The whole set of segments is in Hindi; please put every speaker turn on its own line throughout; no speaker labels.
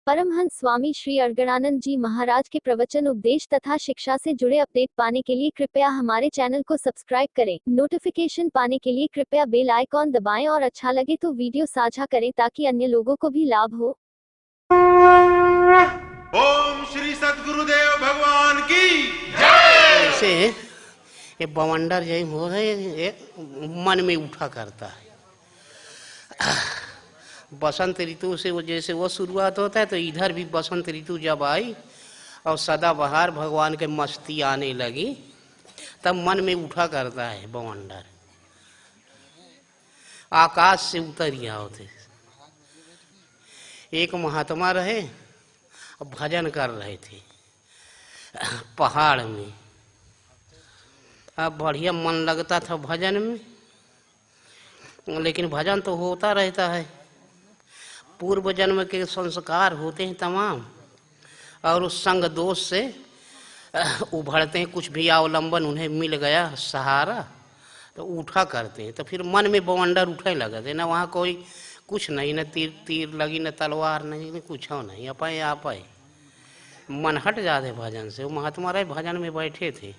परमहंस स्वामी श्री अड़गड़ानंद जी महाराज के प्रवचन, उपदेश तथा शिक्षा से जुड़े अपडेट पाने के लिए कृपया हमारे चैनल को सब्सक्राइब करें। नोटिफिकेशन पाने के लिए कृपया बेल आइकॉन दबाएं और अच्छा लगे तो वीडियो साझा करें ताकि अन्य लोगों को भी लाभ हो।
ओम श्री सद्गुरुदेव भगवान की जय।
ऐसे ये बवंडर जय हो रहे मन में उठा करता है। बसंत ऋतु से वो जैसे वो शुरुआत होता है तो इधर भी बसंत ऋतु जब आई और सदाबहार भगवान के मस्ती आने लगी तब मन में उठा करता है बवंडर। आकाश से उतरिया होते। एक महात्मा रहे और भजन कर रहे थे पहाड़ में। अब बढ़िया मन लगता था भजन में, लेकिन भजन तो होता रहता है। पूर्व जन्म के संस्कार होते हैं तमाम और उस संग दोष से उभरते हैं। कुछ भी अवलंबन उन्हें मिल गया सहारा तो उठा करते हैं। तो फिर मन में बवंडर उठने लगते ना। वहाँ कोई कुछ नहीं, न तीर लगी, न तलवार नहीं, न कुछ नहीं, अपाए आपाए मन हट जाते भजन से। वो महात्मा राय भजन में बैठे थे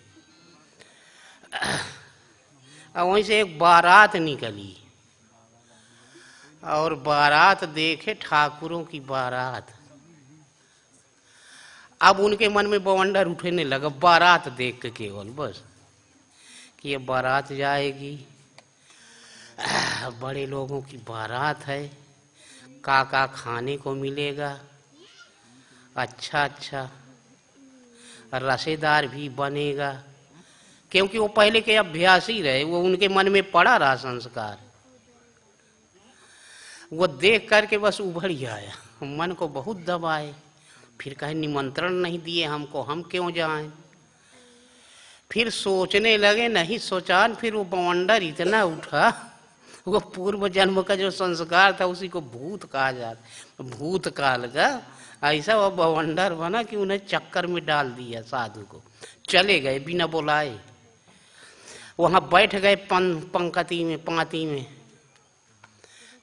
और वहीं से एक बारात निकली और बारात देखे ठाकुरों की बारात। अब उनके मन में बवंडर उठने लगा बारात देख के केवल बस कि ये बारात जाएगी, बड़े लोगों की बारात है, का खाने को मिलेगा, अच्छा अच्छा रसेदार भी बनेगा। क्योंकि वो पहले के अभ्यासी रहे, वो उनके मन में पड़ा रहा संस्कार। वो देख करके बस उभर आया, मन को बहुत दबाए। फिर कहे निमंत्रण नहीं दिए हमको, हम क्यों जाएं। फिर सोचने लगे, नहीं सोचान। फिर वो बवंडर इतना उठा, वो पूर्व जन्म का जो संस्कार था उसी को भूत कहा जाता, भूतकाल का ऐसा वो बवंडर बना कि उन्हें चक्कर में डाल दिया। साधु को चले गए बिना बुलाए, वहां बैठ गए पंक्ति में, पांति में।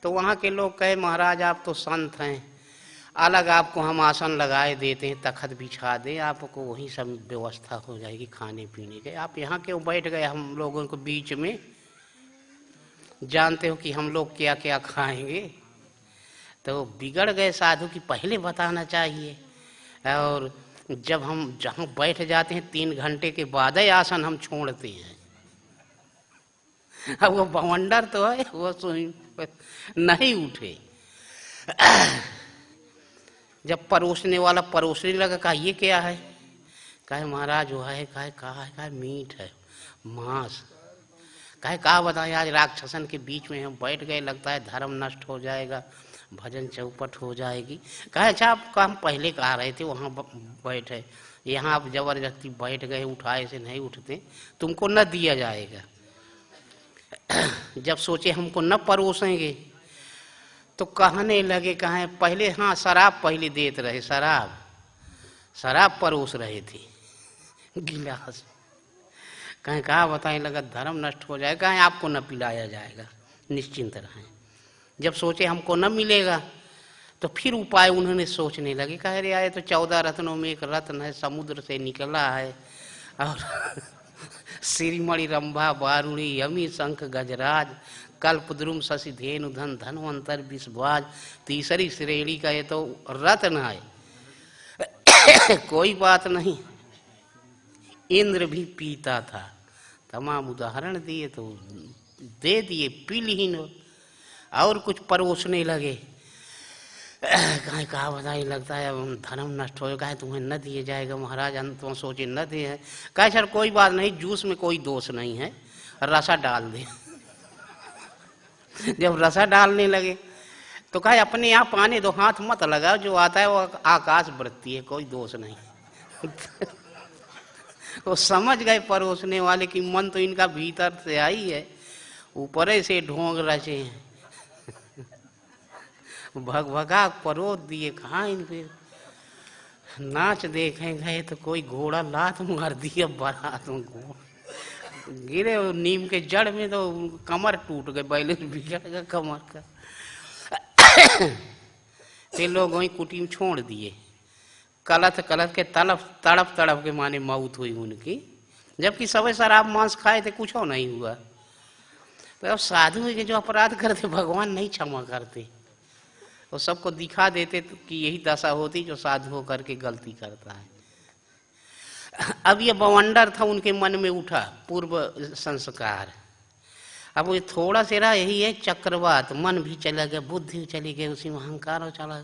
तो वहाँ के लोग कहे महाराज आप तो संत हैं, अलग आपको हम आसन लगाए देते हैं, तखत बिछा दें, आपको वहीं सब व्यवस्था हो जाएगी खाने पीने के। आप यहाँ क्यों बैठ गए हम लोगों को बीच में, जानते हो कि हम लोग क्या क्या खाएंगे। तो बिगड़ गए साधु की पहले बताना चाहिए। और जब हम जहाँ बैठ जाते हैं 3 घंटे के बाद ही आसन हम छोड़ते हैं। अब वो बवंडर तो है, वो नहीं उठे। जब परोसने वाला परोसने लगा, कहा ये क्या है, कहे महाराज वो है, कहा मीट है, मांस। कहा बताए आज राक्षसन के बीच में हम बैठ गए, लगता है धर्म नष्ट हो जाएगा, भजन चौपट हो जाएगी। कहे अच्छा आपका हम पहले कहा रहे थे वहाँ बैठे, यहाँ आप जबरदस्ती बैठ गए, उठाए से नहीं उठते, तुमको न दिया जाएगा। जब सोचे हमको न परोसेंगे तो कहने लगे, कहे पहले हाँ शराब पहले देते रहे, शराब परोस रहे थे गिलास। कहें कहा बताए लगा धर्म नष्ट हो जाएगा, कहें आपको न पिलाया जाएगा, निश्चिंत रहें। जब सोचे हमको न मिलेगा तो फिर उपाय उन्होंने सोचने लगे। कह रहे आए तो 14 रत्नों में एक रत्न है, समुद्र से निकला है, और श्रीमणि रंभा बारुणी यमी शंख गजराज कल्पद्रुम शशि धेनु धन धनवंतर विश्वाज, तीसरी श्रेणी का ये तो रत्न है। कोई बात नहीं, इंद्र भी पीता था। तमाम उदाहरण दिए तो दे दिए, पीलीहीन और कुछ परोसने लगे। कहा बताइए लगता है धर्म नष्ट हो गया, तुम्हें न दिए जाएगा महाराज, तुम सोचे न दिए। कहे सर कोई बात नहीं, जूस में कोई दोष नहीं है, रसा डाल दे। जब रसा डालने लगे तो कहे अपने आप आने दो, हाथ मत लगाओ, जो आता है वो आकाश वृत्ति है, कोई दोष नहीं। वो समझ गए परोसने वाले कि मन तो इनका भीतर से आई है, ऊपर से ढोंग रचे हैं। भगा परोस दिए। कहाँ इन फिर नाच देखे गए तो कोई घोड़ा लात मार दिया बारात में, गिरे नीम के जड़ में तो कमर टूट गए, बैलेंस बिगड़ गया कमर का। ते लोग वही कुटी में छोड़ दिए। कलत कलत के तड़प तड़प के माने मौत हुई उनकी, जबकि सबे शराब मांस खाए थे, कुछ नहीं हुआ। तो अब साधु के जो अपराध करते भगवान नहीं क्षमा करते, वो सबको दिखा देते कि यही दशा होती जो साधु होकर के गलती करता है। अब ये बवंडर था उनके मन में उठा, पूर्व संस्कार। अब वो थोड़ा सा रहा, यही है चक्रवात, मन भी चला गया, बुद्धि भी चली गई, उसी में अहंकार चला,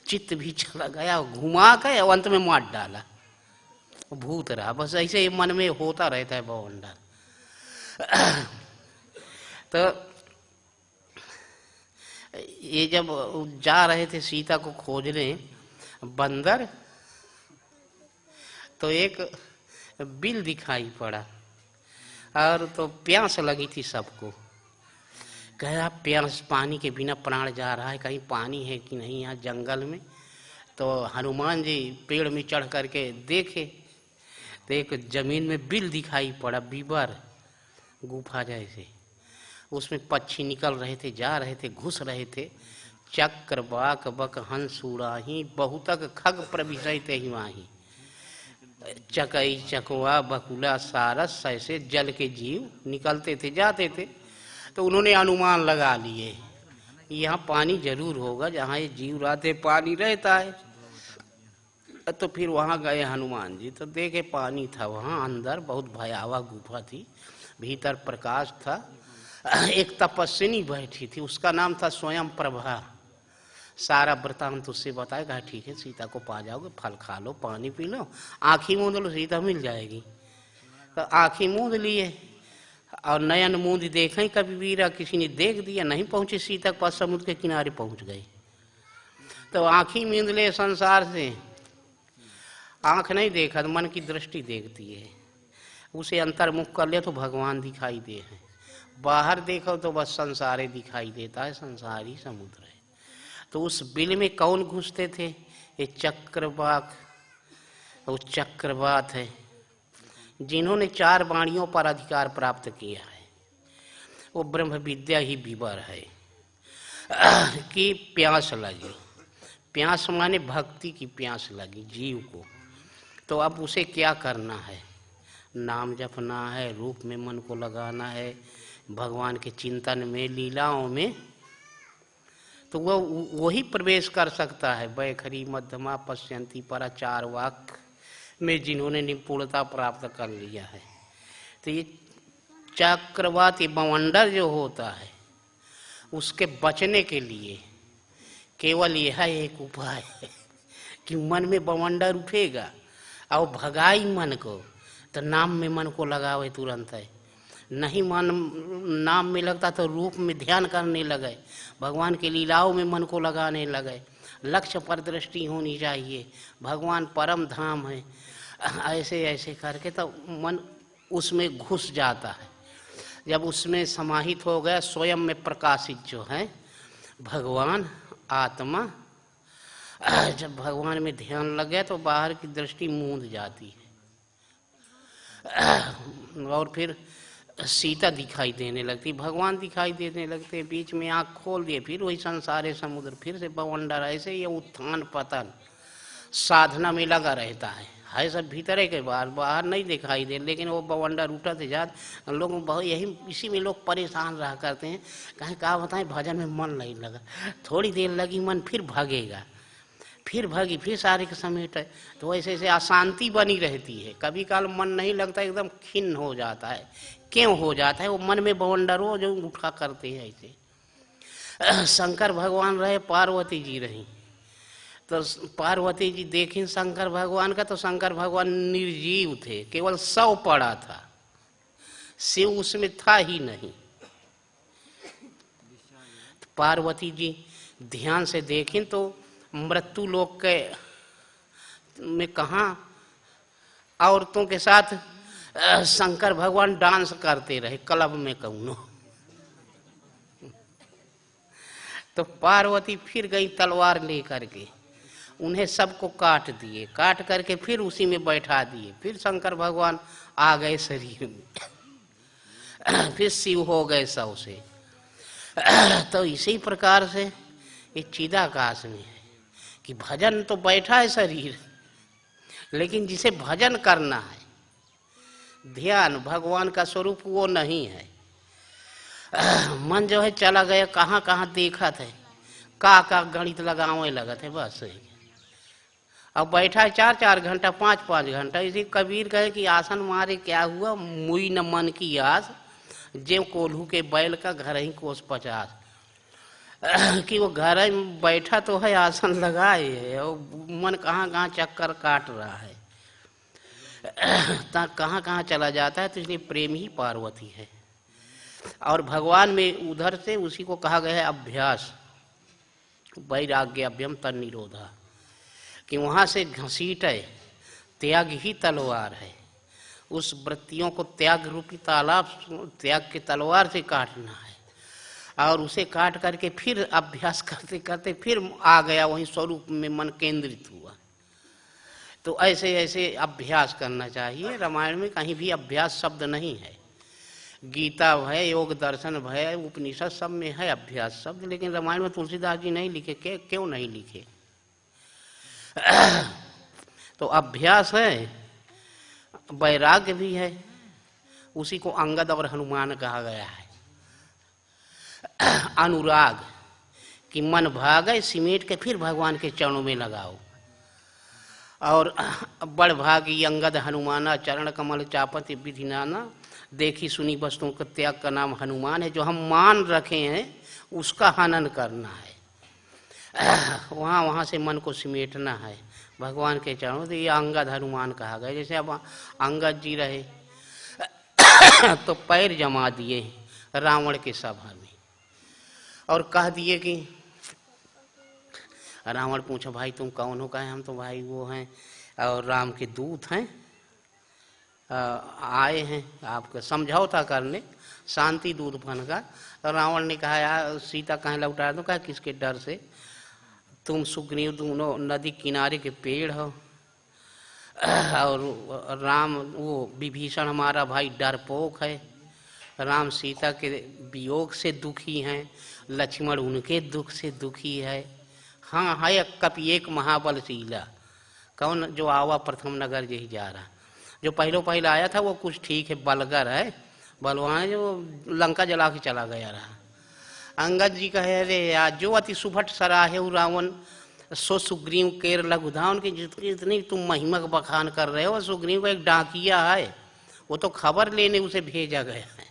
चित्त भी चला गया, घुमा के अंत में मार डाला, भूत रहा। बस ऐसे ही मन में होता रहता है बवंडर। तो ये जब जा रहे थे सीता को खोजने बंदर, तो एक बिल दिखाई पड़ा और तो प्यास लगी थी सबको। कहा प्यास, पानी के बिना प्राण जा रहा है, कहीं पानी है कि नहीं यहाँ जंगल में। तो हनुमान जी पेड़ में चढ़ करके देखे तो एक जमीन में बिल दिखाई पड़ा, बीबर गुफा जैसे। उसमें पक्षी निकल रहे थे, जा रहे थे, घुस रहे थे। चक्र बाक बक हंस उड़ाही, बहुतक खग प्रविशय ते ही माही। चकई चकवा बकुला सारस, ऐसे जल के जीव निकलते थे, जाते थे। तो उन्होंने अनुमान लगा लिए यहाँ पानी जरूर होगा, जहाँ ये जीव रहते पानी रहता है। तो फिर वहाँ गए हनुमान जी, तो देखे पानी था वहाँ अंदर, बहुत भयावह गुफा थी, भीतर प्रकाश था। एक तपस्विनी बैठी थी, उसका नाम था स्वयं प्रभा। सारा वृतांत उससे बताएगा, ठीक है सीता को पा जाओगे, फल खा लो, पानी पी लो, आँखी मूंद लो, सीता मिल जाएगी। तो आँखी मूंद लिए और नयन मूंद देखें कभी वीरा, किसी ने देख दिया, नहीं पहुंचे सीता के पास, समुद्र के किनारे पहुंच गए। तो आँखी मूंद ले संसार से, आँख नहीं देखा तो मन की दृष्टि देखती है, उसे अंतर्मुख कर ले तो भगवान दिखाई दे है, बाहर देखो तो बस संसारे दिखाई देता है, संसार ही समुद्र है। तो उस बिल में कौन घुसते थे? ये चक्रवाक, वो चक्रवात है जिन्होंने 4 वाणियों पर अधिकार प्राप्त किया है। वो ब्रह्म विद्या ही विवर है कि प्यास लगी, प्यास माने भक्ति की प्यास लगी जीव को। तो अब उसे क्या करना है? नाम जपना है, रूप में मन को लगाना है, भगवान के चिंतन में, लीलाओं में। तो वही प्रवेश कर सकता है वैखरी मध्यमा पश्यंती परा 4 वाक में जिन्होंने निपुणता प्राप्त कर लिया है। तो ये चक्रवात, ये बवंडर जो होता है, उसके बचने के लिए केवल यह एक उपाय है कि मन में बवंडर उठेगा और भगाई मन को, तो नाम में मन को लगावे तुरंत है। नहीं मन नाम में लगता तो रूप में ध्यान करने लगे, भगवान की लीलाओं में मन को लगाने लगे। लक्ष्य पर दृष्टि होनी चाहिए, भगवान परम धाम है, ऐसे ऐसे करके तो मन उसमें घुस जाता है। जब उसमें समाहित हो गया, स्वयं में प्रकाशित जो है भगवान आत्मा, जब भगवान में ध्यान लग गया तो बाहर की दृष्टि मूंद जाती है और फिर सीता दिखाई देने लगती, भगवान दिखाई देने लगते, बीच में आँख खोल दिए, फिर वही संसारे समुद्र, फिर से बवंडर। ऐसे ये उत्थान पतन साधना में लगा रहता है सब भीतर के बाहर, बाहर नहीं दिखाई दे, लेकिन वो बवंडर उठते जाते। लोग बहुत यही इसी में लोग परेशान रहा करते हैं, कहीं क्या बताएं भजन में मन नहीं लगा, थोड़ी देर लगी मन फिर भागेगा, फिर भागी, फिर सारे के समेट है। तो ऐसे ऐसे अशांति बनी रहती है, कभी काल मन नहीं लगता, एकदम खिन्न हो जाता है। क्यों हो जाता है? वो मन में बवंडर हो जो उठा करते हैं ऐसे। शंकर भगवान रहे, पार्वती जी रही, तो पार्वती जी देखी शंकर भगवान का, तो शंकर भगवान निर्जीव थे, केवल शव पड़ा था, शिव उसमें था ही नहीं। तो पार्वती जी ध्यान से देखी तो मृत्यु लोक के में कहाँ औरतों के साथ शंकर भगवान डांस करते रहे, क्लब में कहूँ। तो पार्वती फिर गई तलवार लेकर के, उन्हें सबको काट दिए, काट करके फिर उसी में बैठा दिए, फिर शंकर भगवान आ गए शरीर में, फिर शिव हो गए सब से। तो इसी प्रकार से ये चिदाकाश में है। कि भजन तो बैठा है शरीर, लेकिन जिसे भजन करना है, ध्यान भगवान का स्वरूप वो नहीं है। मन जो है चला गया कहाँ कहाँ देखा थे, का गणित लगावे लगा थे बस। अब बैठा है 4-4 घंटा 5-5 घंटा। इसी कबीर कहे कि आसन मारे क्या हुआ, मुई न मन की आस, जेव कोल्हू के बैल का घर ही कोस 50। कि वो घर में बैठा तो है, आसन लगाए है, और मन कहाँ कहाँ चक्कर काट रहा है, कहाँ कहाँ चला जाता है। तो इसलिए प्रेम ही पार्वती है। और भगवान में उधर से उसी को कहा गया है अभ्यास, वैराग्याभ्यम तन निरोधा, कि वहाँ से घसीटे, त्याग ही तलवार है। उस वृत्तियों को त्याग रूपी तालाब, त्याग की तलवार से काटना है, और उसे काट करके फिर अभ्यास करते करते फिर आ गया वही स्वरूप में, मन केंद्रित हुआ। तो ऐसे ऐसे अभ्यास करना चाहिए। रामायण में कहीं भी अभ्यास शब्द नहीं है। गीता भय, योग दर्शन भय, उपनिषद सब में है अभ्यास शब्द, लेकिन रामायण में तुलसीदास जी नहीं लिखे। क्यों नहीं लिखे? तो अभ्यास है, वैराग्य भी है। उसी को अंगद और हनुमान कहा गया है। अनुराग, कि मन भागे सिमेट के फिर भगवान के चरणों में लगाओ। और बड़ भागी अंगद हनुमाना, चरण कमल चापति विधि नाना, देखी सुनी वस्तुओं का त्याग का नाम हनुमान है। जो हम मान रखे हैं उसका हनन करना है, वहाँ वहाँ से मन को सिमेटना है भगवान के चरणों। तो ये अंगद हनुमान कहा गया। जैसे अब अंगद जी रहे तो पैर जमा दिए रावण के सभा में, और कह दिए कि रावण पूछा भाई तुम कौन हो? कहे हम तो भाई वो हैं और राम के दूत हैं, आए हैं आपका समझौता करने, शांति दूत बनकर। तो रावण ने कहा यार सीता कहाँ लौटा दो? कहा किसके डर से? तुम सुग्रीव दोनों नदी किनारे के पेड़ हो, और राम वो विभीषण हमारा भाई डरपोक है, राम सीता के वियोग से दुखी हैं, लक्ष्मण उनके दुख से दुखी है। हाँ है कपि एक महाबलशीला, कौन? जो आवा प्रथम नगर यही जा रहा, जो पहले आया था वो कुछ ठीक है, बलगर है, बलवान है, जो लंका जला के चला गया रहा। अंगद जी कहे अरे यार जो अति सुभट सराहे रावण सो सुग्रीव केर लघुधान की, जितनी तुम महिमा का बखान कर रहे हो, सुग्रीव का एक डाकिया है, वो तो खबर लेने उसे भेजा गया है,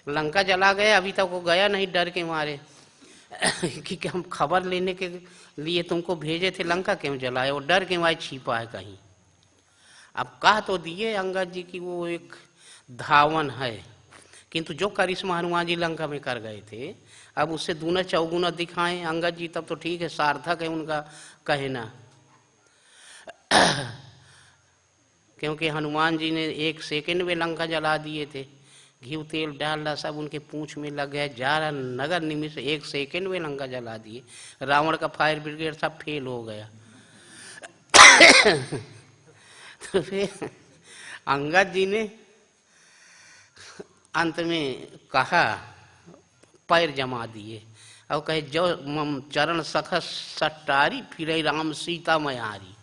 लंका जला गया, अभी तक वो गया नहीं डर के मारे कि हम खबर लेने के लिए तुमको भेजे थे, लंका क्यों जलाए? वो डर के मारे छिपा है कहीं। अब कह तो दिए अंगद जी की वो एक धावन है, किंतु जो करिश्मा हनुमान जी लंका में कर गए थे अब उससे दूना चौगुना दिखाएं अंगद जी, तब तो ठीक है, सार्थक है उनका कहना। क्योंकि हनुमान जी ने 1 सेकंड में लंका जला दिए थे, घी तेल डाल सब उनके पूंछ में लग गया, जा रहा नगर निमिष 1 सेकंड में लंका जला दिए। रावण का फायर ब्रिगेड सब फेल हो गया। तो फिर अंगद जी ने अंत में कहा, पैर जमा दिए और कहे जो मम चरण सखस सट्टारी फिर राम सीता मयारी।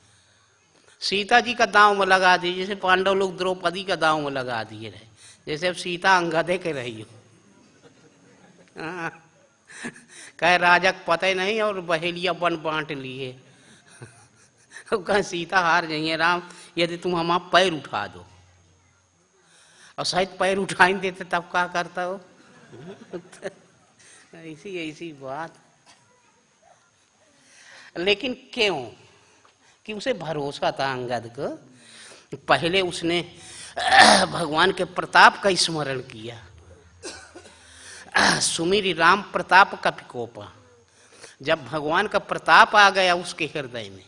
सीता जी का दांव में लगा दिए, जैसे पांडव लोग द्रौपदी का दांव में लगा दिए रहे, जैसे अब सीता अंगदे के रही हो। कहे राजा को पता ही नहीं और बहेलिया बन बांट लिए। कहे सीता हार जाइए राम यदि तुम हमारा पैर उठा दो, और शायद पैर उठा ही देते तब क्या करता हो। ऐसी बात। लेकिन क्यों? कि उसे भरोसा था अंगद को। पहले उसने भगवान के प्रताप का स्मरण किया, सुमिरि राम प्रताप कपिकोपा। जब भगवान का प्रताप आ गया उसके हृदय में,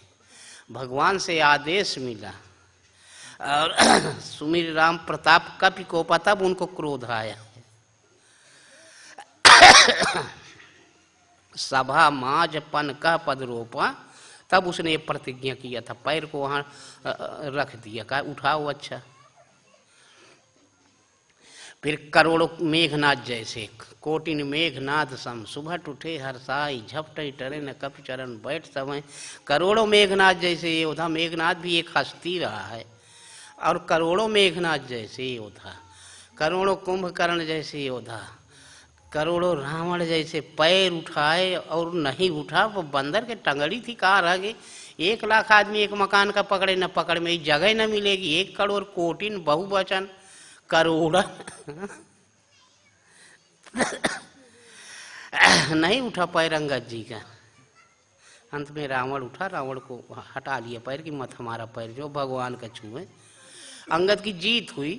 भगवान से आदेश मिला और सुमिरि राम प्रताप कपिकोपा, तब उनको क्रोध आया। सभा माज पन का पद रोपा, तब उसने प्रतिज्ञा किया था, पैर को वहां रख दिया, कहा उठाओ। अच्छा फिर करोड़ों मेघनाद जैसे कोटिन मेघनाद सम सुबह उठे हर्षाई झपटे टरे न कप चरण बैठ समय। करोड़ों मेघनाद जैसे योद्धा, मेघनाद भी एक हस्ती रहा है, और करोड़ों मेघनाद जैसे योद्धा, करोड़ों कुंभकर्ण जैसे योद्धा, करोड़ों रावण जैसे पैर उठाए और नहीं उठा, वो बंदर के टंगड़ी थी कहाँ रह गई। 1,00,000 आदमी एक मकान का पकड़े न पकड़ में जगह न मिलेगी। 1 करोड़ कोटिन बहुवचन करोड़ नहीं उठा पैर अंगद जी का। अंत में रावण उठा, रावण को हटा लिया पैर की मत हमारा पैर जो भगवान का छुए। अंगद की जीत हुई।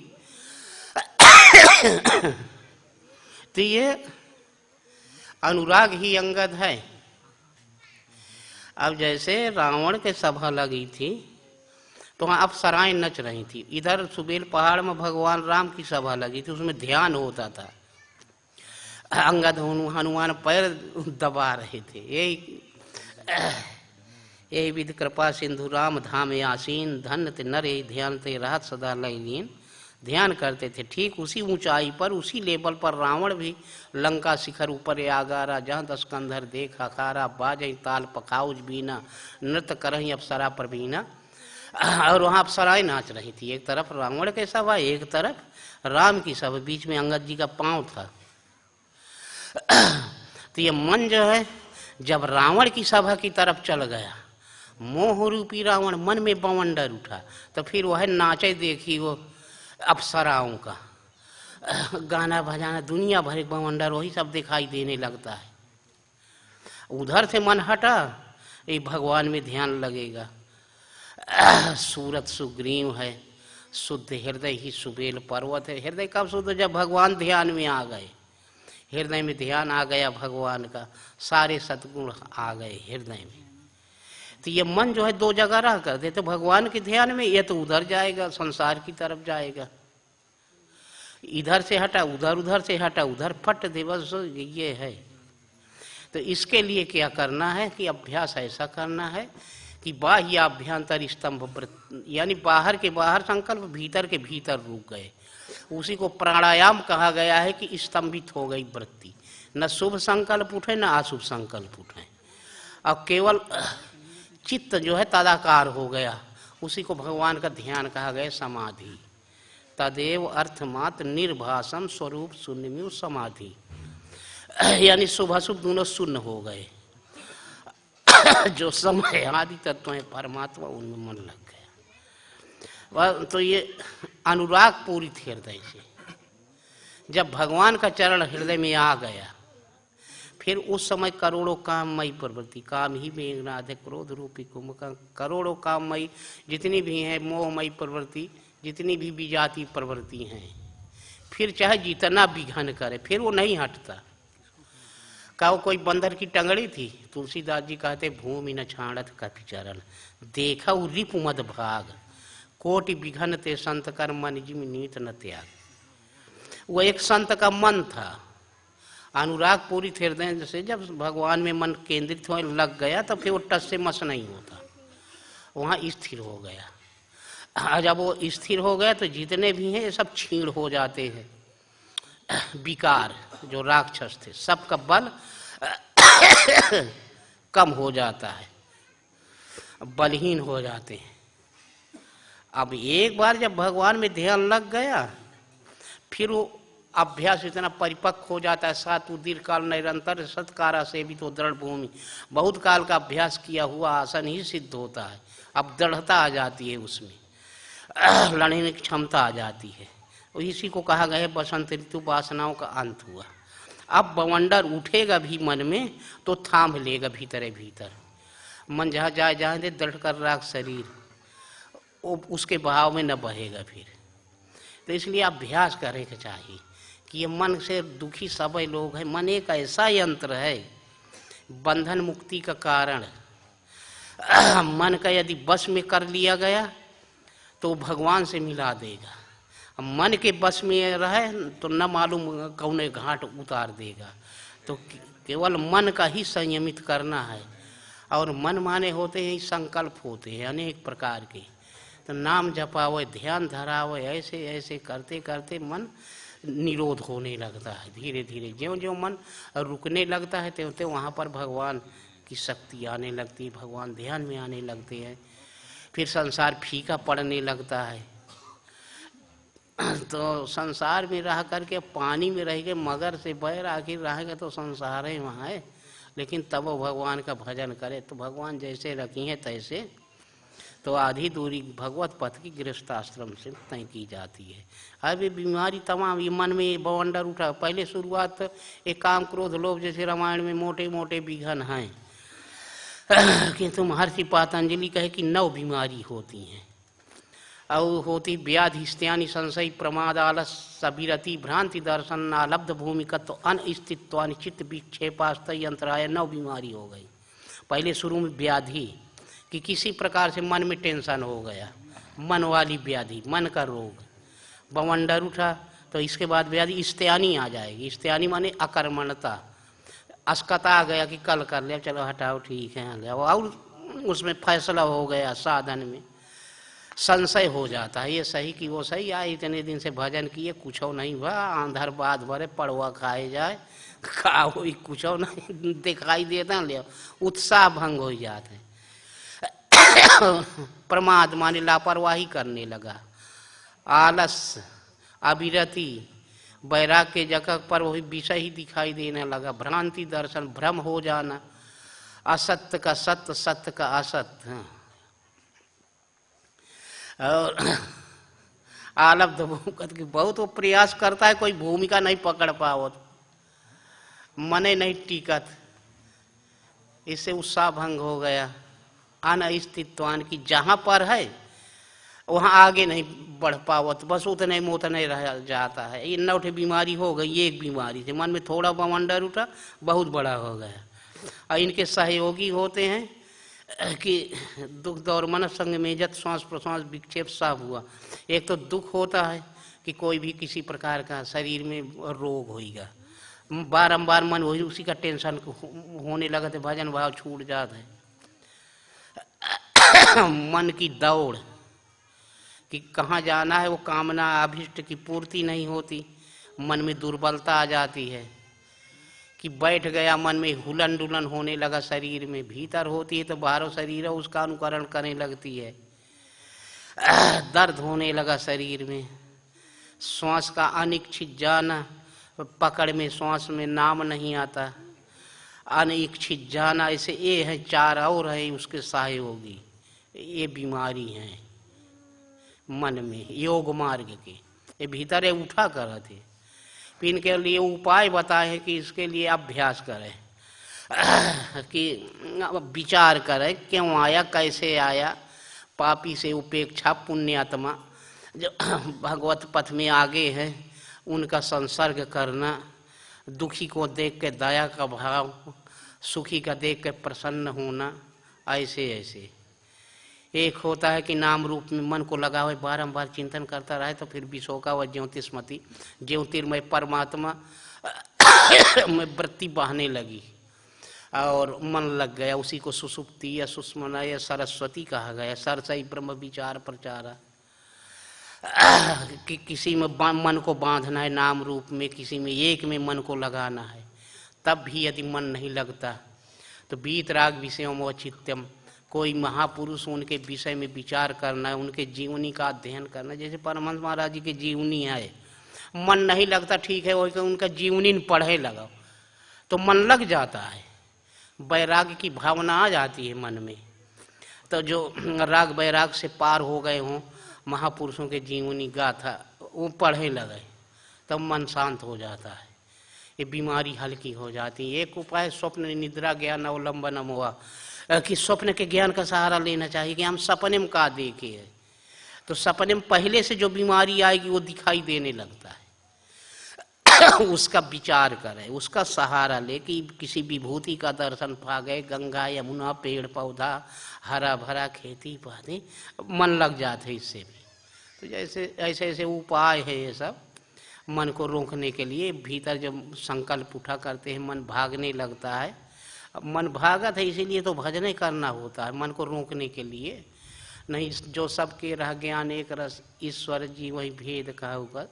तो ये अनुराग ही अंगद है। अब जैसे रावण के सभा लगी थी तो वहाँ अप्सराएं नच रही थी। इधर सुबेल पहाड़ में भगवान राम की सभा लगी थी, उसमें ध्यान होता था। अंगद हनुमान पैर दबा रहे थे। यही विधि कृपा सिंधु राम धाम आसीन, धन्य ते नरे ध्यान ते रहत सदा लय लीन। ध्यान करते थे। ठीक उसी ऊंचाई पर, उसी लेवल पर रावण भी लंका शिखर ऊपर आगारा, जहाँ 10 कंधर देख अखारा, बाजई ताल पखाउज बीना, नृत्य करही अप्सरा पर बीना। और वहाँ अप्सराएं नाच रही थी। एक तरफ रावण के सभा, एक तरफ राम की सभा, बीच में अंगद जी का पांव था। तो ये मन जो है जब रावण की सभा की तरफ चल गया, मोह रूपी रावण मन में बवंडर उठा, तो फिर वह नाचे देखी वो अप्सराओं का गाना बजाना, दुनिया भर एक बवंडर वही सब दिखाई देने लगता है। उधर से मन हटा, ये भगवान में ध्यान लगेगा। सूरत सुग्रीव है, शुद्ध हृदय ही सुबेल पर्वत है। हृदय कब शुद्ध? जब भगवान ध्यान में आ गए। हृदय में ध्यान आ गया भगवान का, सारे सद्गुण आ गए हृदय में। तो ये मन जो है 2 जगह रह कर दे, तो भगवान के ध्यान में, ये तो उधर जाएगा, संसार की तरफ जाएगा। इधर से हटा उधर, उधर से हटा उधर, फट दे, बस ये है। तो इसके लिए क्या करना है कि अभ्यास ऐसा करना है कि बाह्य अभ्यंतर स्तंभ, यानी बाहर के बाहर संकल्प, भीतर के भीतर रुक गए। उसी को प्राणायाम कहा गया है कि स्तंभित हो गई वृत्ति। न शुभ संकल्प उठे न अशुभ संकल्प उठे, अब केवल चित्त जो है तदाकार हो गया। उसी को भगवान का ध्यान कहा गया समाधि। तदेव अर्थमात्र निर्भासम स्वरूप शून्यमु समाधि, यानी शुभ अशुभ दोनों शून्य हो गए। जो समय आदि तत्व है परमात्मा, उनमें मन लग गया। तो ये अनुराग पूरी हृदय से जब भगवान का चरण हृदय में आ गया, फिर उस समय करोड़ों काममयी प्रवृत्ति, काम ही मेघनाद है, क्रोध रूपी कुंभकर्ण, करोड़ों काममयी जितनी भी हैं, मोहमयी प्रवृत्ति जितनी भी विजाती प्रवृत्ति हैं, फिर चाहे जितना विघन करे फिर वो नहीं हटता। कहो कोई बंदर की टंगड़ी थी, तुलसीदास जी कहते भूमि न छाड़त कपि चरण, देखा रिप मद भाग, कोटि विघन ते संत कर मन जिम नीत न त्याग। वो एक संत का मन था। अनुराग पूरी हृदय से जब भगवान में मन केंद्रित होने लग गया, तो फिर वो टस से मस नहीं होता, वहाँ स्थिर हो गया। जब वो स्थिर हो गया तो जितने भी हैं सब छीण हो जाते हैं। विकार जो राक्षस थे सबका बल कम हो जाता है, बलहीन हो जाते हैं। अब एक बार जब भगवान में ध्यान लग गया, फिर वो अभ्यास इतना परिपक्व हो जाता है। सातु दीर्घ काल निरंतर सत्कारा से भी तो दृढ़ भूमि, बहुत काल का अभ्यास किया हुआ आसन ही सिद्ध होता है। अब दृढ़ता आ जाती है, उसमें लड़ने की क्षमता आ जाती है। इसी को कहा गया है बसंत ऋतु वासनाओं का अंत हुआ। अब बवंडर उठेगा भी मन में तो थाम लेगा भीतरे भीतर। मन जहाँ जाए जहाँ दे दृढ़ कर राख शरीर, वो उसके बहाव में न बहेगा फिर। तो इसलिए अभ्यास करे के चाहिए कि ये मन से दुखी सब लोग हैं। मन एक ऐसा यंत्र है, बंधन मुक्ति का कारण। मन का यदि बस में कर लिया गया तो भगवान से मिला देगा। मन के बस में रहे तो न मालूम कौने घाट उतार देगा। तो केवल मन का ही संयमित करना है। और मन माने होते हैं संकल्प होते हैं अनेक प्रकार के। तो नाम जपावे, ध्यान धरावे, ऐसे ऐसे करते करते मन निरोध होने लगता है। धीरे धीरे ज्यों ज्यों मन रुकने लगता है त्यों त्यों वहाँ पर भगवान की शक्ति आने लगती है, भगवान ध्यान में आने लगते हैं। फिर संसार फीका पड़ने लगता है। तो संसार में रह करके पानी में रह के मगर से बैर आखिर रहेगा तो संसार ही वहाँ है। लेकिन तब वो भगवान का भजन करे तो भगवान जैसे रखी हैं तैसे, तो आधी दूरी भगवत पथ की गृहस्थाश्रम से तय की जाती है। अब ये बीमारी तमाम ये मन में बवंडर उठा। पहले शुरुआत एक काम क्रोध लोभ जैसे रामायण में मोटे मोटे विघन हैं कि तुम महर्षि पातंजलि कहे कि 9 बीमारी होती हैं और होती व्याधि स्त्यानि संशय प्रमाद आलस सबिरति भ्रांति दर्शन आलब्ध भूमिकत्व अनस्तित्वानि चित्त विक्षेपास्त यंत्राय 9 बीमारी हो गई। पहले शुरू में व्याधि कि किसी प्रकार से मन में टेंशन हो गया, मन वाली व्याधि, मन का रोग बवंडर उठा। तो इसके बाद व्याधि स्त्यानी आ जाएगी। स्त्यानी माने अकर्मणता, अस्कता आ गया कि कल कर लिया, चलो हटाओ ठीक है, और उसमें फैसला हो गया साधन में। संशय हो जाता है, ये सही कि वो सही, या इतने दिन से भजन किए कुछ नहीं हुआ, आंधर बाद भरे पड़वा खाए जाए, खाओ कुछ नहीं दिखाई देता, ले उत्साह भंग हो जाते हैं। प्रमाद माने लापरवाही करने लगा, आलस अविरति बैराग के जगह पर वही विषय ही दिखाई देने लगा, भ्रांति दर्शन भ्रम हो जाना, असत्य का सत्य सत्य का असत्य, और आलब्ध भूमिका बहुत वो प्रयास करता है, कोई भूमिका नहीं पकड़ पाओ, मने नहीं टिकत, इससे उत्साह भंग हो गया। अनस्तित्वान की जहाँ पर है वहाँ आगे नहीं बढ़ पावत, बस उतने में उतने रह जाता है। ये 9 बीमारी हो गई, ये एक बीमारी थी, मन में थोड़ा बवंडर उठा बहुत बड़ा हो गया। और इनके सहयोगी होते हैं कि दुख दौर मन संग में जत श्वास प्रश्वास विक्षेप साफ हुआ। एक तो दुख होता है कि कोई भी किसी प्रकार का शरीर में रोग होएगा, बारंबार मन वही उसी का टेंशन होने लगा तो भजन भाव छूट जाता है। मन की दौड़ कि कहाँ जाना है, वो कामना अभिष्ट की पूर्ति नहीं होती, मन में दुर्बलता आ जाती है कि बैठ गया, मन में हुलन डुलन होने लगा, शरीर में भीतर होती है तो बाहरों शरीर है उसका अनुकरण करने लगती है, दर्द होने लगा शरीर में, श्वास का अनिच्छित जाना, पकड़ में श्वास में नाम नहीं आता, अनिच्छित जाना, ऐसे ये है 4 और है उसके सहयोगी, ये बीमारी है मन में योग मार्ग के, ये भीतर उठा कर थे। फिर इनके लिए उपाय बताए हैं कि इसके लिए अभ्यास करें कि विचार करें क्यों आया, कैसे आया, पापी से उपेक्षा, पुण्यात्मा जो भगवत पथ में आगे है उनका संसर्ग करना, दुखी को देख के दया का भाव, सुखी का देख के प्रसन्न होना, ऐसे ऐसे। एक होता है कि नाम रूप में मन को लगा हुआ बारंबार चिंतन करता रहे तो फिर विशोका व ज्योतिस्मति, ज्योतिर्मय परमात्मा में वृत्ति बहने लगी और मन लग गया, उसी को सुसुप्ति या सुषुम्ना या सरस्वती कहा गया। सरसई ब्रह्म विचार प्रचारा कि किसी में मन को बांधना है नाम रूप में, किसी में एक में मन को लगाना है। तब भी यदि मन नहीं लगता तो वीतराग विषयों में चित्तम, कोई महापुरुष उनके विषय में विचार करना है, उनके जीवनी का अध्ययन करना। जैसे परमहंस महाराज जी की जीवनी है, मन नहीं लगता ठीक है, वही उनका जीवनी पढ़े लगाओ तो मन लग जाता है, वैराग्य की भावना आ जाती है मन में। तो जो राग वैराग से पार हो गए हों, महापुरुषों के जीवनी गाथा वो पढ़े लगे तब मन शांत हो जाता है, ये बीमारी हल्की हो जाती है। एक उपाय स्वप्न निद्रा ज्ञान अवलंबनम हुआ कि स्वप्न के ज्ञान का सहारा लेना चाहिए कि हम सपने में का देखे है, तो सपने में पहले से जो बीमारी आएगी वो दिखाई देने लगता है उसका विचार करें, उसका सहारा ले कि किसी विभूति का दर्शन पा गए, गंगा यमुना पेड़ पौधा हरा भरा खेती पानी, मन लग जाते इससे भी। तो जैसे ऐसे ऐसे उपाय है ये सब मन को रोकने के लिए। भीतर जब संकल्प उठा करते हैं मन भागने लगता है, मन भागा था इसीलिए तो भजन करना होता है मन को रोकने के लिए, नहीं जो सबके रह ज्ञान एक रस ईश्वर जी वही भेद कहा,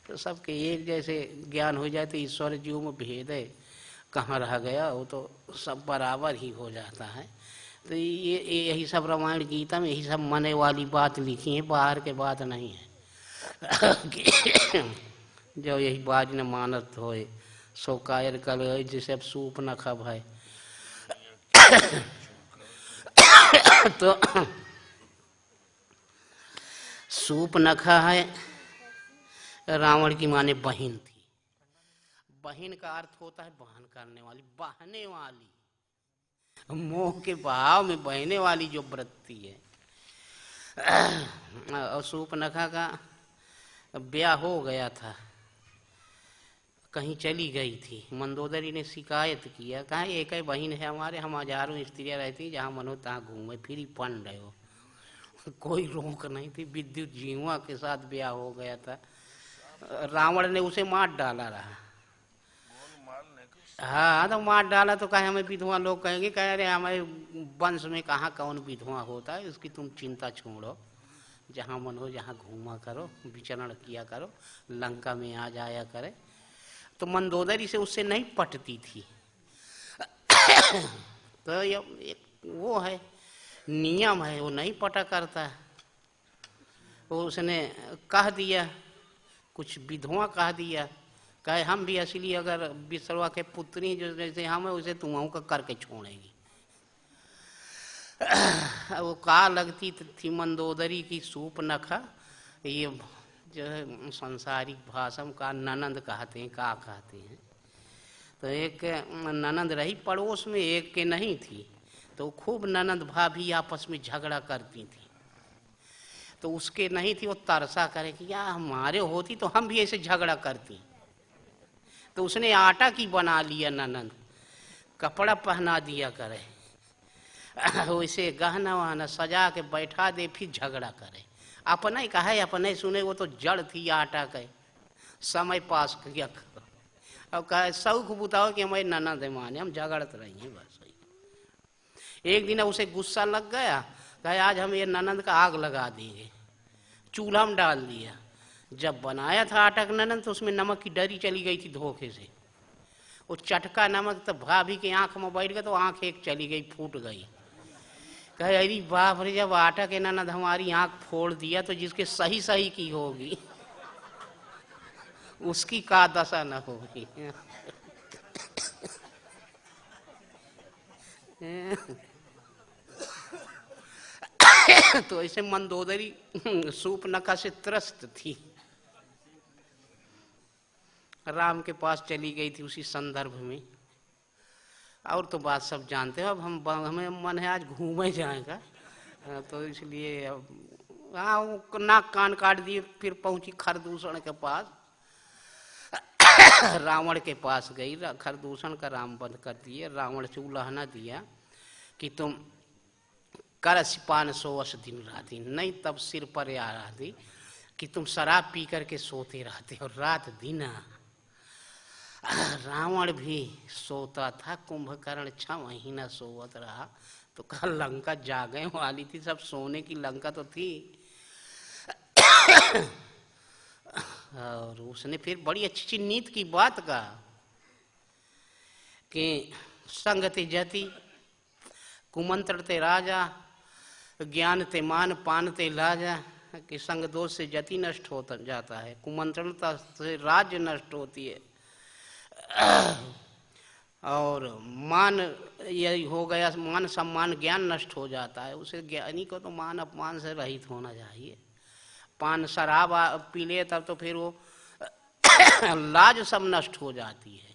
तो सबके एक जैसे ज्ञान हो जाए तो ईश्वर जीव में भेद है कहाँ रह गया, वो तो सब बराबर ही हो जाता है। तो ये यही सब रामायण गीता में यही सब मने वाली बात लिखी है, बाहर के बात नहीं है। जो यही बाज न मानत होए सो कायर कल जिसे अब सूप न खब है। तो सूप नखा है, रावण की माने बहन थी। बहन का अर्थ होता है बहन करने वाली, बहने वाली, मोह के भाव में बहने वाली जो वृत्ति है। और सूपनखा का ब्याह हो गया था, कहीं चली गई थी। मंदोदरी ने शिकायत किया, कहा एक ही बहन है हमारे, हम हजारों स्त्रियां रहती, जहाँ मनो तहाँ घूमे फिर पन रहे हो। कोई रोक नहीं थी, विद्युत जीवा के साथ ब्याह हो गया था। रावण ने उसे मार डाला रहा। हाँ तो मार डाला तो कहे हमें विधवा लोग कहेंगे, कह रहे हमारे वंश में कहाँ कौन विधवा होता है, उसकी तुम चिंता छोड़ो, जहाँ मन हो जहाँ घूमा करो, विचरण किया करो, लंका में आ जाया करे। तो मंदोदरी से उससे नहीं पटती थी। तो ये वो है नियम है, वो नहीं पटा करता। वो उसने कह दिया, कुछ विधवा कह दिया, कहे हम भी असली अगर बिसरवा के पुत्री जो जैसे हम है उसे तुम का करके छोड़ेगी। वो कहा लगती थी मंदोदरी की सूपनखा, ये जो है संसारिक भाषा में का ननंद कहते हैं, का कहते हैं। तो एक ननंद रही पड़ोस में, एक के नहीं थी, तो खूब ननंद भाभी आपस में झगड़ा करती थी। तो उसके नहीं थी, वो तरसा करे कि यार हमारे होती तो हम भी ऐसे झगड़ा करती। तो उसने आटा की बना लिया ननंद, कपड़ा पहना दिया करे, वैसे गहना वहना सजा के बैठा दे, फिर झगड़ा करे। अपना ही कहा है, अपने सुने, वो तो जड़ थी आटा के, समय पास किया करो। अब कहे शौक बुताओ कि हमारे ननंद माने, हम झगड़त रही हैं बस। एक दिन उसे गुस्सा लग गया, कहे आज हम ये ननंद का आग लगा देंगे, चूल्हा में डाल दिया। जब बनाया था आटा का ननंद तो उसमें नमक की डरी चली गई थी धोखे से, वो चटका नमक तो भाभी के आंख में बैठ गया, तो आंख एक चली गई, फूट गई। कहे अरे बाप रे, जब आटा के ननंद हमारी आंख फोड़ दिया तो जिसके सही सही की होगी उसकी का दशा न होगी। तो ऐसे मंदोदरी सूपनखा से त्रस्त थी, राम के पास चली गई थी उसी संदर्भ में। और तो बात सब जानते हो। अब हमें मन है आज घूमे जाएगा, तो इसलिए अब हाँ नाक कान काट दिए, फिर पहुंची खरदूषण के पास। रावण के पास गई, खरदूषण का राम बंद कर दिए। रावण से उलाहना दिया कि तुम करसपान सोवस दिन राती, नहीं तब सिर पर आ रहा थी कि तुम शराब पी करके सोते रहते हो रात दिन। रावण भी सोता था, कुंभकर्ण 6 महीना सोवत रहा। तो कल लंका जागने वाली थी, सब सोने की लंका तो थी। और उसने फिर बड़ी अच्छी नीति की बात कहा कि संगति जति कुमंत्र ते राजा, ज्ञान ते मान पान ते लाजा। कि संग दोष से जति नष्ट होता जाता है, कुमंत्रणता से राज्य नष्ट होती है, और मान यही हो गया, मान सम्मान ज्ञान नष्ट हो जाता है। उसे ज्ञानी को तो मान अपमान से रहित होना चाहिए। पान शराब पी ले तब तो फिर वो लाज सब नष्ट हो जाती है।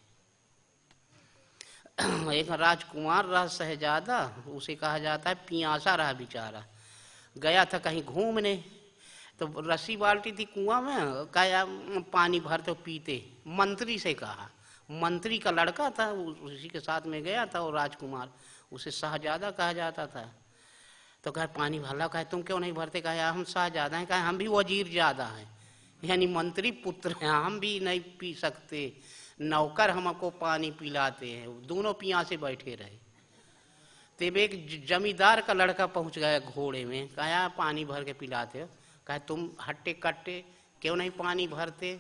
एक राजकुमार रहा शहजादा, उसे कहा जाता है पियासा रहा बेचारा। गया था कहीं घूमने, तो रस्सी बाल्टी थी कुआं में, कहा पानी भरते पीते। मंत्री से कहा, मंत्री का लड़का था, उसी के साथ में गया था। और राजकुमार, उसे शहजादा कहा जाता था। तो कहा पानी भरला, कहा तुम क्यों नहीं भरते? कहा हम शहजादा हैं। कहा हम भी वजीर ज्यादा हैं, यानी मंत्री पुत्र हैं, हम भी नहीं पी सकते, नौकर हमको पानी पिलाते हैं। दोनों पियासे बैठे रहे। तब एक जमींदार का लड़का पहुंच गया घोड़े में, कहा पानी भर के पिलाते हो? कहा तुम हट्टे कट्टे क्यों नहीं पानी भरते?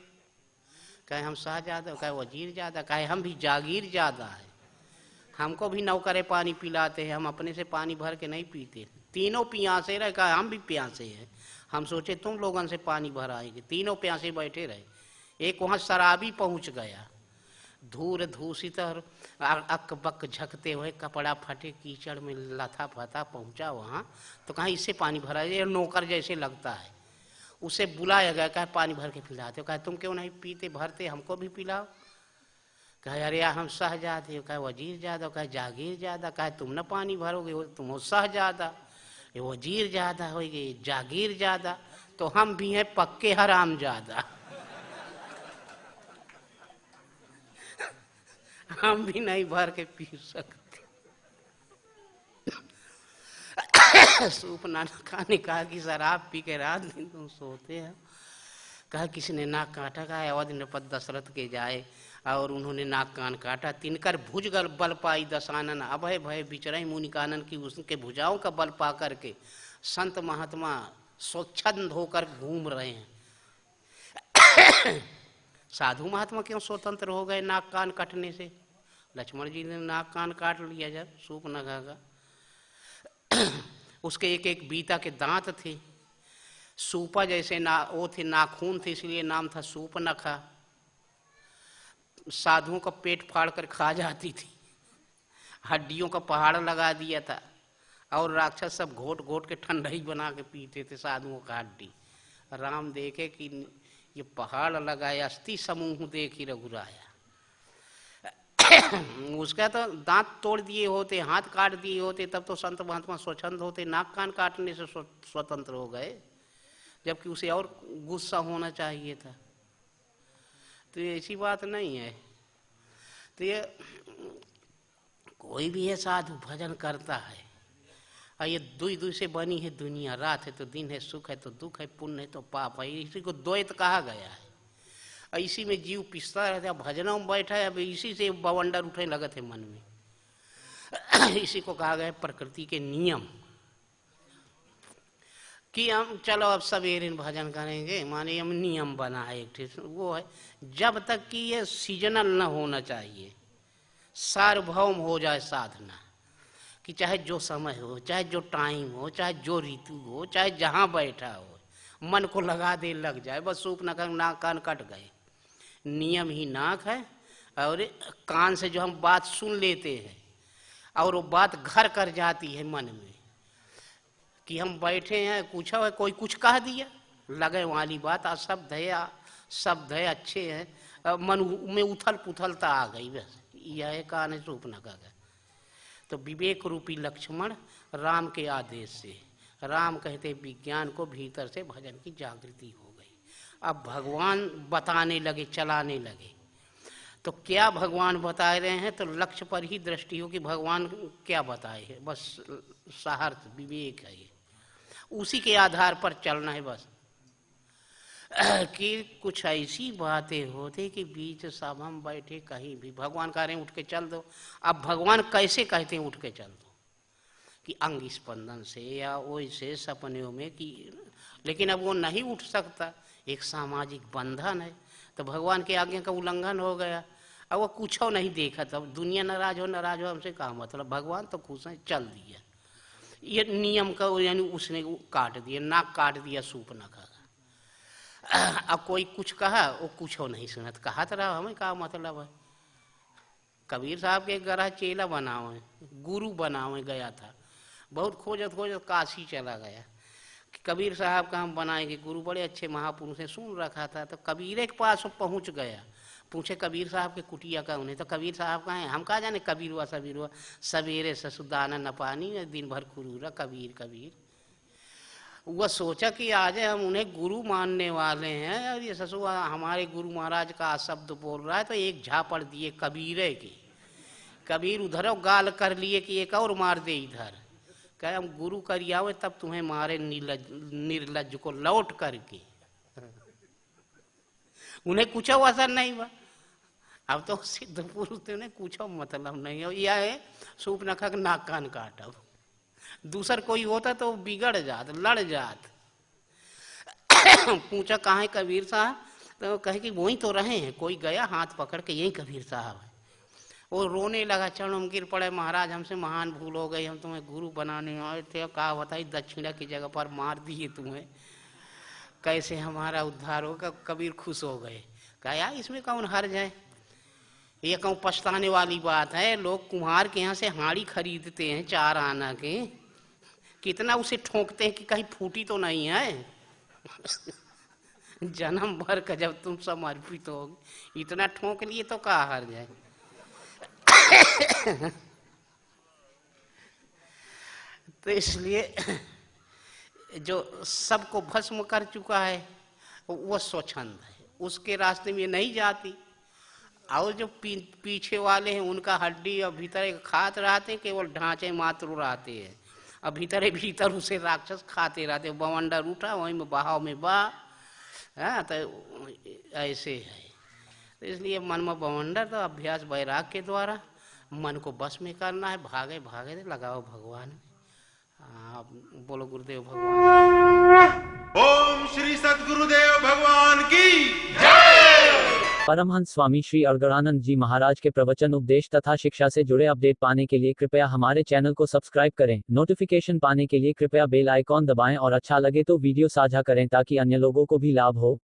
कहे हम शाहजादा, कहे वजीर ज्यादा, कहे हम भी जागीर ज्यादा है, हमको भी नौकरे पानी पिलाते हैं, हम अपने से पानी भर के नहीं पीते। तीनों प्यासे रहे, कहा हम भी प्यासे हैं, हम सोचे तुम लोगों से पानी भर आएंगे। तीनों प्यासे बैठे रहे। एक वहां शराबी पहुंच गया, धूल धूसित और अक बक झकते हुए, कपड़ा फटे कीचड़ में लथा फथा पहुंचा वहां, तो कहा इससे पानी भरा, ये नौकर जैसे लगता है। उसे बुलाया गया, कहा पानी भर के पिलाते हो? कहा तुम क्यों नहीं पीते भरते, हमको भी पिलाओ। कहे अरे यार हम शाहजादे हो। कहे वजीर ज्यादा, कहे जागीर ज्यादा, कहे तुम न पानी भरोगे, तुम हो शाहजादा, ये वजीर ज्यादा हो गए, जागीर ज्यादा, तो हम भी हैं पक्के हराम ज्यादा, हम भी नहीं भर के पी सकते। सूप नानका ने कहा कि शराब पी के रात दिन तुम सोते हैं। कहा किसी ने नाक काटा, कहा अवध नृपत दशरथ के जाए और उन्होंने नाक कान काटा। तिनकर भुज गल बल पाई दशानन, अभय भय बिचरई मुनि कानन, की उसके भुजाओं का बल पा करके संत महात्मा स्वच्छंद होकर घूम रहे हैं। साधु महात्मा क्यों स्वतंत्र हो गए नाक कान कटने से? लक्ष्मण जी ने नाक कान काट लिया जब सूप नखा का। उसके एक एक बीता के दांत थे, सूपा जैसे वो थे, नाखून थे, इसलिए नाम था सूप नखा। साधुओं का पेट फाड़ कर खा जाती थी, हड्डियों का पहाड़ लगा दिया था, और राक्षस सब घोट घोट के ठंडाई बना के पीते थे साधुओं का हड्डी। राम देखे कि ये पहाड़ लगाए, अस्थि समूह देखी रघुराया। उसका तो दांत तोड़ दिए होते, हाथ काट दिए होते, तब तो संत महात्मा स्वच्छंद होते, नाक कान काटने से स्वतंत्र हो गए, जबकि उसे और गुस्सा होना चाहिए था। तो ये ऐसी बात नहीं है। तो ये कोई भी है साधु भजन करता है, और ये दुई दुई से बनी है दुनिया, रात है तो दिन है, सुख है तो दुख है, पुण्य है तो पाप है, इसी को द्वैत कहा गया है। और इसी में जीव पिसता रहता है, भजनों में बैठा है, अब इसी से बवंडर उठने लगे थे मन में। इसी को कहा गया प्रकृति के नियम, कि हम चलो अब सवेरे भजन करेंगे, माने हम नियम बना है एक, वो है जब तक कि ये सीजनल न होना चाहिए, सार्वभौम हो जाए साधना, कि चाहे जो समय हो, चाहे जो टाइम हो, चाहे जो ऋतु हो, चाहे जहाँ बैठा हो, मन को लगा दे लग जाए, बस सूप नाक कान कट गए। नियम ही नाक है, और कान से जो हम बात सुन लेते हैं और वो बात घर कर जाती है मन में, कि हम बैठे हैं, पूछा है कोई कुछ कह दिया, लगे वाली बात, शब्द है अच्छे हैं, मन में उथल पुथलता आ गई, बस यह कान है सूप न का। तो विवेक रूपी लक्ष्मण राम के आदेश से, राम कहते विज्ञान को भीतर से भजन की जागृति हो गई। अब भगवान बताने लगे, चलाने लगे। तो क्या भगवान बता रहे हैं? तो लक्ष्य पर ही दृष्टि हो कि भगवान क्या बताए है, बस साहर्थ विवेक है, ये उसी के आधार पर चलना है बस। कि कुछ ऐसी बातें होती कि बीच सब हम बैठे कहीं भी, भगवान कह रहे हैं उठ के चल दो। अब भगवान कैसे कहते हैं उठ के चल दो? कि अंग स्पंदन से या वैसे सपनों में, कि लेकिन अब वो नहीं उठ सकता, एक सामाजिक बंधन है, तो भगवान के आज्ञा का उल्लंघन हो गया। अब वो कुछ नहीं देखा, तब दुनिया नाराज हो हमसे कहा मतलब, भगवान तो खुश है, चल दिया। ये नियम का यानी उसने काट दिया, नाक काट दिया सूप न का। अब कोई कुछ कहा, वो कुछ नहीं सुनत, कहा तो रहा हमें का मतलब है। कबीर साहब के गरा चेला बनावे, गुरु बनावे गया था, बहुत खोजत खोजत काशी चला गया। कबीर साहब का हम बनाएंगे गुरु, बड़े अच्छे महापुरुष ने सुन रखा था। तो कबीर के पास पहुंच गया, पूछे कबीर साहब के कुटिया का उन्हें, तो कबीर साहब कहा है, हम कहा जाने कबीर हुआ सबीर हुआ, सवेरे ससुदाना न पानी, दिन भर कुरूरा कबीर कबीर। वह सोचा कि आज हम उन्हें गुरु मानने वाले हैं, और ये ससुआ हमारे गुरु महाराज का शब्द बोल रहा है, तो एक झापड़ दिए कबीरे की। कबीर उधर गाल कर लिए कि एक और मार दे इधर, कहे हम गुरु करियावे तब तुम्हें मारे निर्लज को लौट करके। उन्हें कुछ असर नहीं हुआ, अब तो सिद्ध पुरुष ने कुछ मतलब नहीं है, यह है सूप न खा के नाक कान काटब। दूसर कोई होता तो बिगड़ जात, लड़ जात। पूछा कहाँ है कबीर साहब, तो कहे कि वहीं तो रहे हैं। कोई गया हाथ पकड़ के, यही कबीर साहब है। वो रोने लगा, चरणों गिर पड़े, महाराज हमसे महान भूल हो गई, हम तुम्हें गुरु बनाने आए थे, कहा बताई दक्षिणा की जगह पर मार दिए तुम्हें, कैसे हमारा उद्धार होगा। कबीर खुश हो गए, कहा यार इसमें कौन हर्ज है, ये कहूँ पछताने वाली बात है। लोग कुम्हार के यहाँ से हाड़ी खरीदते हैं 4 आना के, कितना उसे ठोकते हैं कि कहीं फूटी तो नहीं है। जन्म भर का जब तुम समर्पित हो, इतना ठोक लिए तो क्या हर्ज है। तो इसलिए जो सबको भस्म कर चुका है वो स्वच्छंद है, उसके रास्ते में नहीं जाती। और जो पीछे वाले हैं उनका हड्डी और भीतर खाते रहते हैं, केवल ढांचे मात्र रहते हैं, और भीतर भीतर उसे राक्षस खाते रहते। बवंडर उठा वहीं में बहाव में बहा, तो ऐसे है। तो इसलिए मन में बवंडर, तो अभ्यास वैराग के द्वारा मन को बस में करना है। भागे भागे लगाओ भगवान। बोलो गुरुदेव भगवान।
ओम श्री सद्गुरुदेव भगवान की जय।
परमहंस स्वामी श्री अड़गड़ानंद जी महाराज के प्रवचन, उपदेश तथा शिक्षा से जुड़े अपडेट पाने के लिए कृपया हमारे चैनल को सब्सक्राइब करें। नोटिफिकेशन पाने के लिए कृपया बेल आइकॉन दबाएं और अच्छा लगे तो वीडियो साझा करें ताकि अन्य लोगों को भी लाभ हो।